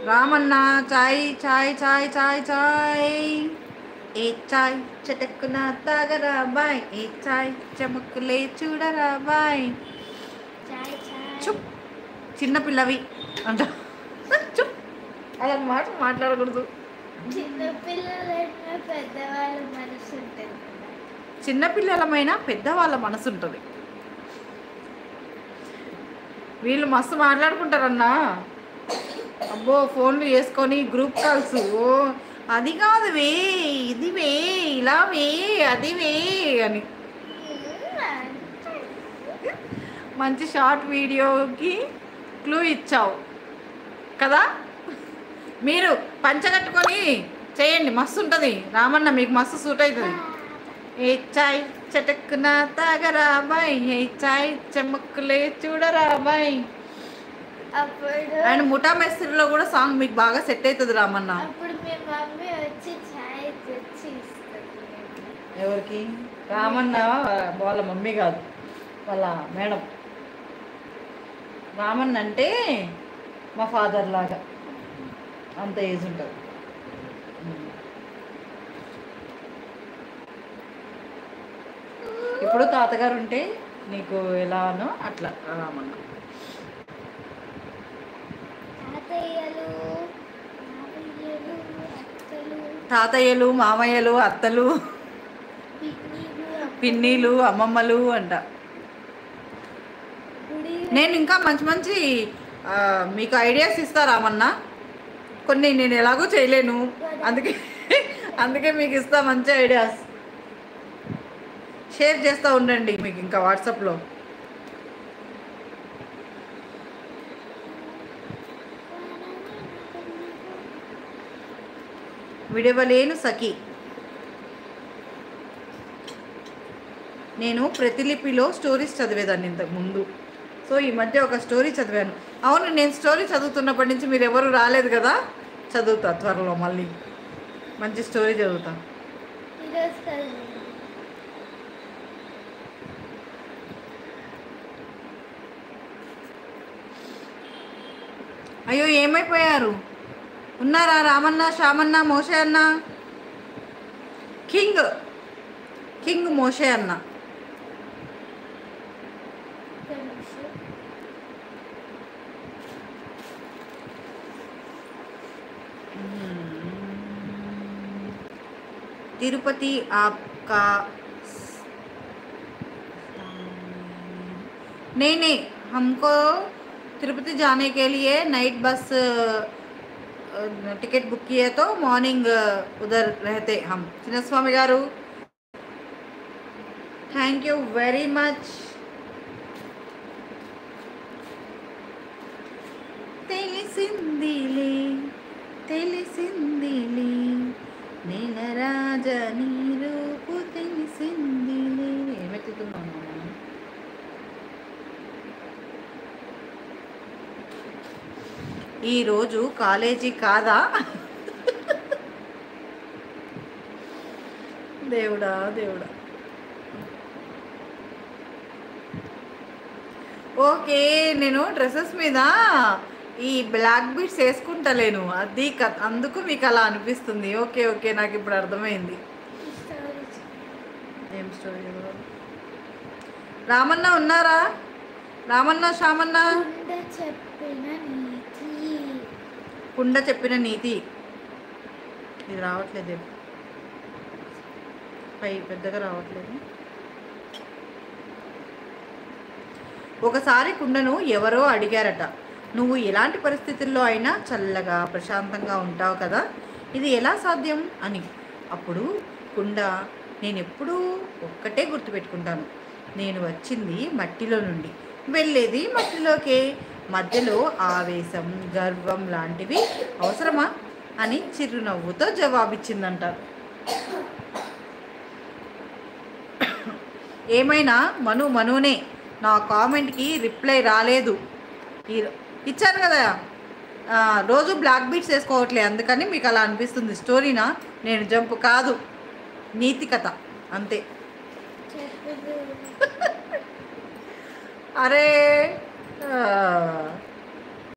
రామన్న చాయ్ చాయ్ చాయ్ చాయ్ చాయ్ ఏ చాయ్ చటక్కున తాగరా బాయ్ ఏ చాయ్ చమక్కులే చూడరా బాయ్ చాయ్ చాయ్. చుప్ చిన్నపిల్లవి అంట చుప్ అలా మాట మాట్లాడకూడదు. చిన్నపిల్లలైనా పెద్దవాళ్ళ మనసు ఉంటుంది. చిన్నపిల్లలమైనా పెద్దవాళ్ళ మనసు ఉంటుంది. వీళ్ళు మస్తు మాట్లాడుకుంటారన్నా. అబ్బో ఫోన్లు చేసుకొని గ్రూప్ కాల్స్, అది కాదు వే ఇది వే ఇలా వే అది వే అని. మంచి షార్ట్ వీడియోకి క్లూ ఇచ్చావు కదా. మీరు పంచగట్టుకొని చేయండి, మస్తు ఉంటుంది. రామన్న మీకు మస్తు సూట్ అవుతుంది. ఏ చాయ్ చటక్కున తాగరా బాయ్ ఏ చాయ్ చెమ్మక్కులే చూడరా బాయ్. అప్పుడు అండ్ ముఠా మెస్త్రిలో కూడా సాంగ్ మీకు బాగా సెట్ అవుతుంది రామన్న. అప్పుడు మీ మమ్మీ వచ్చి చాయ్ తెచ్చి ఇస్తుంది. ఎవరికి? రామన్న వాళ్ళ మమ్మీ కాదు, వాళ్ళ మేడం. రామన్న అంటే మా ఫాదర్ లాగా, అంత ఏజ్ ఉంటుంది. ఇప్పుడు తాతగారు ఉంటే నీకు ఎలానో అట్లా రామన్న. తాతయ్యలు మామయ్యలు అత్తలు తాతయ్యలు మామయ్యలు అత్తలు పిన్నిలు పిన్నీలు అమ్మమ్మలు అంట. గుడి నేను ఇంకా మంచి మంచి మీకు ఐడియాస్ ఇస్తా రామన్న. కొన్ని నేను ఎలాగో చేయలేను, అందుకే అందుకే మీకు ఇస్తా మంచి ఐడియాస్. షేర్ చేస్తూ ఉండండి మీకు ఇంకా వాట్సాప్లో. విడవలేను సఖి. నేను ప్రతిలిపిలో స్టోరీస్ చదివేదాన్ని ఇంతకుముందు. సో ఈ మధ్య ఒక స్టోరీ చదివాను. అవును, నేను స్టోరీ చదువుతున్నప్పటి నుంచి మీరు ఎవరు రాలేదు కదా. చదువుతా త్వరలో, మళ్ళీ మంచి స్టోరీ చదువుతా. ఈరోజు చదివాను. అయ్యో ఏమైపోయారు? ఉన్నారా రామన్న, శ్యామన్న, మోషే అన్న? కింగ్ కింగ్ మోషే అన్న. ఒక్క నిమిషం. तिरुपति आपका नहीं हमको तिरुपति जाने के लिए नाइट बस टिकट बुक किए तो मॉर्निंग उधर रहते हम. चिन्नस्वामी गारू थैंक यू वेरी मच. తెలిసిందిలే తెలిసిందిలే నీలరాజ నీ రూపు తెలిసిందిలే. ఏమెత్తుతున్నాను ఈరోజు కాలేజీ కాదా? దేవుడా దేవుడా. ఓకే, నేను డ్రెస్సెస్ మీద ఈ బ్లాక్ బీట్స్ వేసుకుంటలేను, అది అందుకు మీకు అలా అనిపిస్తుంది. ఓకే ఓకే, నాకు ఇప్పుడు అర్థమైంది. ఏం స్టోరీ? రామన్న ఉన్నారా? రామన్న, శ్యామన్న? కుండ చెప్పిన నీతి. ఇది రావట్లేదు, పై పెద్దగా రావట్లేదు. ఒకసారి కుండను ఎవరో అడిగారట, నువ్వు ఎలాంటి పరిస్థితుల్లో అయినా చల్లగా ప్రశాంతంగా ఉంటావు కదా, ఇది ఎలా సాధ్యం అని. అప్పుడు కుండ, నేను ఎప్పుడూ ఒక్కటే గుర్తుపెట్టుకుంటాను, నేను వచ్చింది మట్టిలో నుండి, వెళ్ళేది మట్టిలోకే, మధ్యలో ఆవేశం గర్వం లాంటివి అవసరమా అని చిరునవ్వుతో జవాబిచ్చిందంట. ఏమైనా మనునే, నా కామెంట్కి రిప్లై రాలేదు. ఇచ్చాను కదా, రోజు బ్లాక్ బీట్స్ వేసుకోవట్లే, అందుకని మీకు అలా అనిపిస్తుంది. స్టోరీనా, నేను జంప్ కాదు, నీతి కథ అంతే. అరే